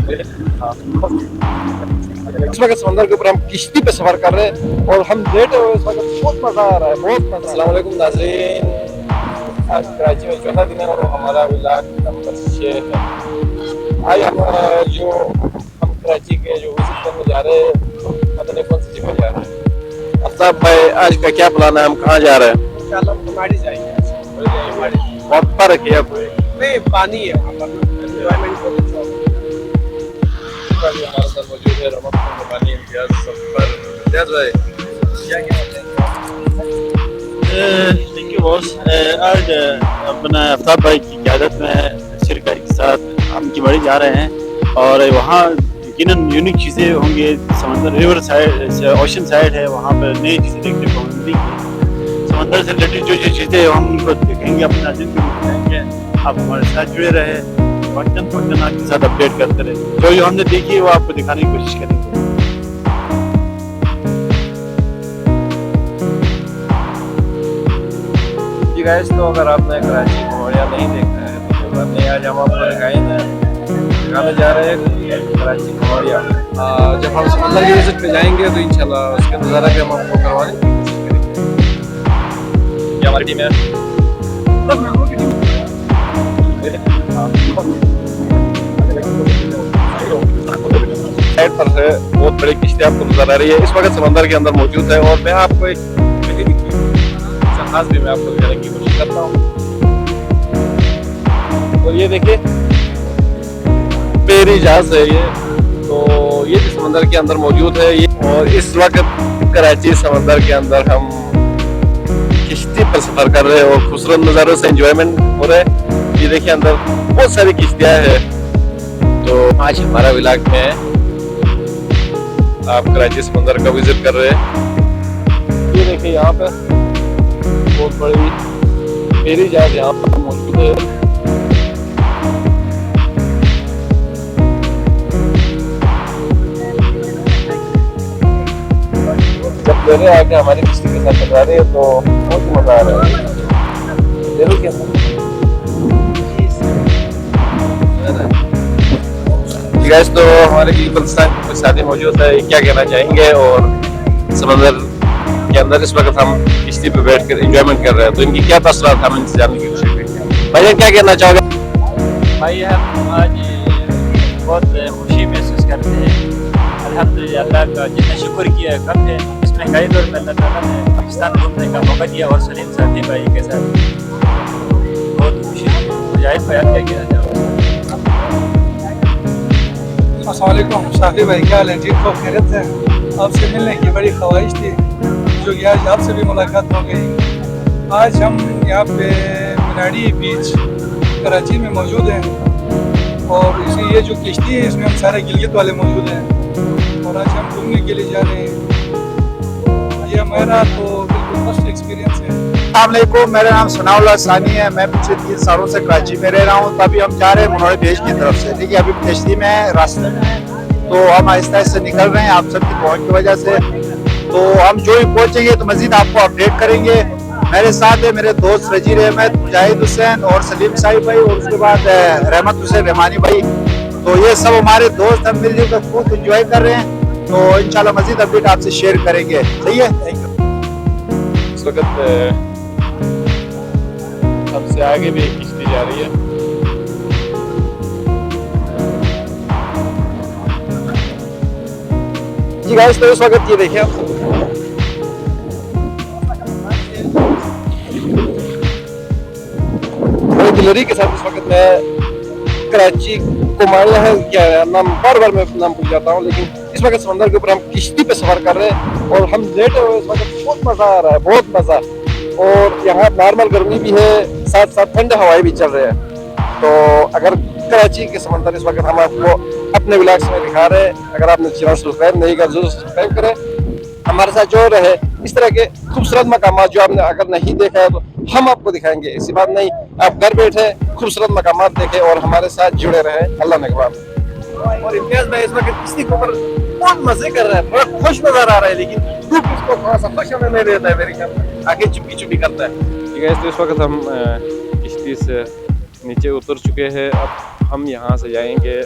इस वक्त समंदर के ऊपर हम किश्ती पे सफर कर रहे हैं और हम लेटे हुए इस वक्त बहुत मजा आ रहा है, बहुत मजा। अस्सलाम वालेकुम नाज़रीन, आज कराची में चौथा दिन है और हमारा व्लॉग नंबर 6 है। आज हम कराची के जो विजिट करने जा रहे हैं, पता नहीं कौन सी जगह जा रहे हैं। आफ्ताब भाई, आज का क्या प्लान है, हम कहाँ जा रहे हैं? इंशाल्लाह हम कुमारी जाएंगे। बहुत पर रखिए आप। नहीं, पानी है वहाँ पर, एंजॉयमेंट बहुत अच्छा होगा। हमारे साथ मौजूद है रमत पानी इम्तियाज सफर। इम्तियाज भाई, क्या थैंक यू बॉस। आज अपना आफ्ताब भाई की क़यादत में शिरकत के साथ हम किमाड़ी जा रहे हैं और वहाँ यकीनन यूनिक चीज़ें होंगी। समंदर रिवर साइड ओशन साइड है, वहाँ पर नई चीज़ें देखने को मिलेंगी। समंदर से रिलेटेड जो जो चीज़ें हम उनको देखेंगे, अपना जिंदगी में दिखाएंगे। आप हमारे साथ जुड़े रहे, वक्तन आपके साथ अपडेट करते रहे। जो जो हमने देखी है वो आपको दिखाने की कोशिश करेंगे। जी गाइस, तो अगर आपने कराची घोड़िया नहीं देखा है तो कोई बात नहीं, आज हम आपको दिखाएंगे जा रहे हैं कराची घोड़िया। जब हम समंदर की विजिट पे जाएंगे तो इंशाल्लाह उसका नज़ारा भी हम आपको करवाने की कोशिश करेंगे। ये हमारी टीम है। साइड पर से बहुत बड़ी किश्ती आपको नजर आ रही है, इस वक्त समंदर के अंदर मौजूद है और मैं आपको एक जहाज भी मैं आपको दिखाने की कोशिश करता हूँ। और ये देखिए पेरी जहाज है ये, तो ये भी समंदर के अंदर मौजूद है ये। और इस वक्त कराची समंदर के अंदर हम किश्ती पर सफर कर रहे हैं और खूबसूरत नज़ारों से एंजॉयमेंट हो रहा है। ये देखिए अंदर बहुत सारी किश्तियाँ हैं। तो आज हमारा व्लॉग में आप कराची समंदर का विजिट कर रहे हैं। ये देखिए यहाँ पे बहुत बड़ी फेरी जहाज यहाँ पर मौजूद है। जब मेरे आके हमारी किश्ती के साथ टकरा रहे हैं तो बहुत मजा आ रहा है। गाइस, तो हमारे पाकिस्तान की कुछ साथी मौजूद है, क्या कहना चाहेंगे? और समंदर के अंदर इस वक्त हम किश्ती पे बैठ कर एंजॉयमेंट कर रहे हैं, तो इनकी क्या तसरात हम इनसे जानने की कोशिश करेंगे। भाई क्या कहना चाहोगे? भाई हम आज बहुत खुशी महसूस करते हैं। अल्हम्दुलिल्लाह, अल्लाह का जितना शुक्र किया कम है। इसमें कई दौर में अल्लाह ताला ने पाकिस्तान घूमने का मौका दिया और सलीम साथी भाई के साथ बहुत खुशी है। मुजाहिद भाई, आप क्या कहना चाहोगे? अस्सलाम वालेकुम शाफी भाई, क्या हाल है? ठीक हो, खैरियत है? आपसे मिलने की बड़ी ख्वाहिश थी, जो कि आज आपसे भी मुलाकात हो गई। आज हम यहाँ पे मिनाड़ी बीच कराची में मौजूद हैं और इसी ये जो किश्ती है इसमें हम सारे गिलगित वाले मौजूद हैं और आज हम घूमने के लिए जा रहे हैं। ये हमारा तो बिल्कुल फर्स्ट एक्सपीरियंस है। अस्सलामुअलैकुम, मेरा नाम सनाउल्लाह सानी है। मैं पिछले 3 सालों से कराची में रह रहा हूँ। तभी हम जा रहे हैं मुनव्वर देश की तरफ से। देखिए अभी किश्ती में है, रास्ते में है, तो हम आहिस्ता आहिस्ता निकल रहे हैं आप सबकी पहुँच की वजह से। तो हम जो ही पहुँचेंगे तो मजीद आपको अपडेट करेंगे। मेरे साथ है मेरे दोस्त रजीर अहमद, मुजाहिद हुसैन और सलीम साहिब भाई और उसके बाद रहमत हुसैन रहमानी भाई। तो ये सब हमारे दोस्त, हम मिलजुल कर खूब इंजॉय कर रहे हैं। तो इंशाल्लाह मजीद अपडेट आपसे शेयर करेंगे। सही है, थैंक यू। इस वक्त सबसे आगे भी एक किश्ती जा रही है। जी गाइस, तो इस वक्त ये देखिए दिलरी के साथ इस वक्त मैं कराची कुमारिया है, क्या नाम बार बार मैं नाम भूल जाता हूँ, लेकिन इस वक्त समंदर के ऊपर हम किश्ती पे सफर कर रहे हैं और हम लेटे हुए इस वक्त बहुत मजा आ रहा है, बहुत मजा। और यहाँ नॉर्मल गर्मी भी है, साथ साथ ठंडे हवाएं भी चल रहे हैं। तो अगर कराची के समंदर इस वक्त हम आपको अपने व्लॉग्स में दिखा रहे हैं। अगर आपने चैनल सब्सक्राइब नहीं किया जरूर सब्सक्राइब करें, हमारे साथ जो रहे। इस तरह के खूबसूरत मकामात जो आपने अगर नहीं देखा है तो हम आपको दिखाएंगे। ऐसी बात नहीं, आप घर बैठे खूबसूरत मकामात देखें और हमारे साथ जुड़े रहे। अल्लाह ने कहा। और इम्तियाज भाई इस वक्त किसी के ऊपर बहुत मजे कर रहा है, बड़ा खुश नजर आ रहा है, लेकिन धूप इसको थोड़ा सा खुश होने नहीं देता है, मेरे ख्याल में आगे चुपी चुपी करता है। ठीक है, तो इस वक्त हम किश्ती से नीचे उतर चुके हैं। अब हम यहाँ से जाएंगे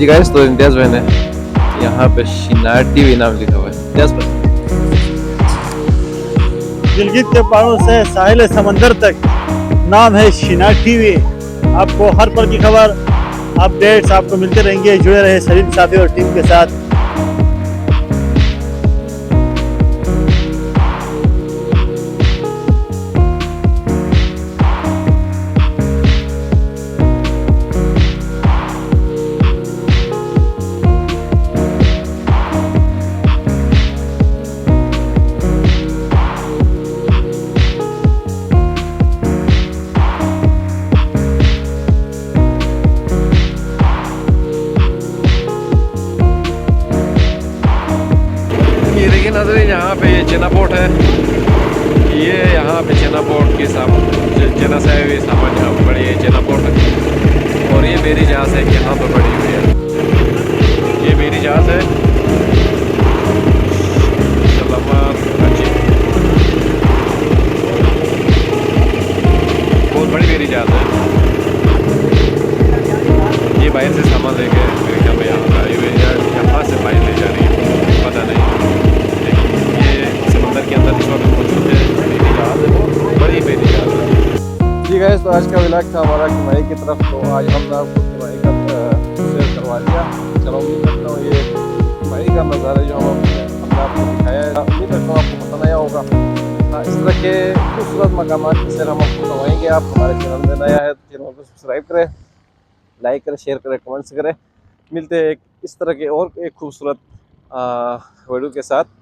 जी गाइस, तो इम्तियाज भाई ने यहाँ पे शिनाटी भी नाम लिखा हुआ है। इम्तियाज भाई, गिलगित के पहाड़ों से साहिल समंदर तक नाम है शिनाटी वे। आपको हर पल की खबर, अपडेट्स आपको मिलते रहेंगे। जुड़े रहे सलीम साथी और टीम के साथ। ये देखिए नाज़रीन, यहाँ पे ये चेना पोर्ट है। ये यहाँ पे चेना पोर्ट के चेना से हुई सामान यहाँ पर पड़ी है चेना पोर्ट। और ये मेरी जहाज़ है यहाँ पर पड़ी हुई है। ये मेरी जहाज़ है सलामत कराची। बहुत बड़ी मेरी जहाज़ है। ये बाहर से सामान लेके मेरे ख्याल में यहाँ आई हुई है, यहाँ से बाहर ले जा रही है, पता नहीं। लेकिन ये समंदर के अंदर इस वक्त मौजूद है मेरी जहाज़ है, बहुत बड़ी मेरी जहाज़ है। जी गाइस, तो आज का व्लॉग था हमारा किमाई की तरफ। तो आज हमने आपको किमाई का शेयर करवा दिया। चलो, उम्मीद करता हूँ ये किमाई का नज़ारा जो हमने आपको दिखाया है, उम्मीद करता हूँ आपको पसंद आया होगा। इस तरह के खूबसूरत मकामात की शेयर हम आपको करवाएंगे। आप हमारे चैनल में नया है तो चैनल को सब्सक्राइब करें, लाइक करें, शेयर करें, कमेंट्स करें। मिलते हैं इस तरह के और एक खूबसूरत वीडियो के साथ।